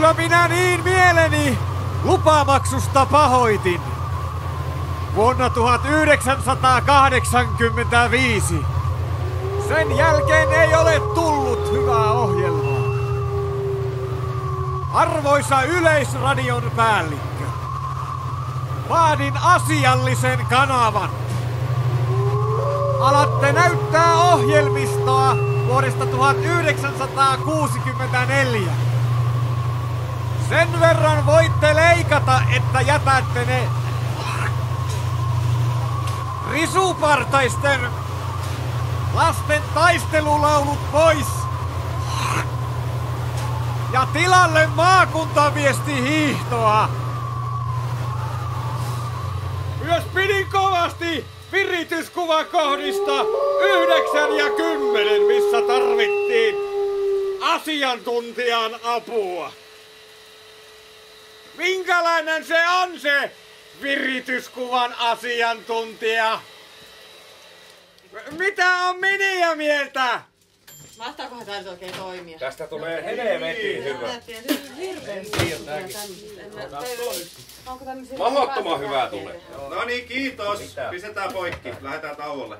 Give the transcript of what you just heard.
Kyllä minä niin mieleni lupamaksusta pahoitin. Vuonna 1985. Sen jälkeen ei ole tullut hyvää ohjelmaa. Arvoisa Yleisradion päällikkö, vaadin asiallisen kanavan. Alatte näyttää ohjelmistoa vuodesta 1964. Sen verran voitte leikata, että jätätte ne risupartaisten lasten taistelulaulut pois. Ja tilalle maakuntaviestihiihtoa. Myös pidin kovasti virityskuvakohdista 9 ja 10, missä tarvittiin asiantuntijan apua. Minkälainen se on se virityskuvan asiantuntija? Mitä on Miniä mieltä? Mahtaakohan tää oikein toimia? Tästä tulee helvetin hyvä. Mahdottoman hyvää tulee. No niin, kiitos. Pistetään poikki. Lähdetään tauolle.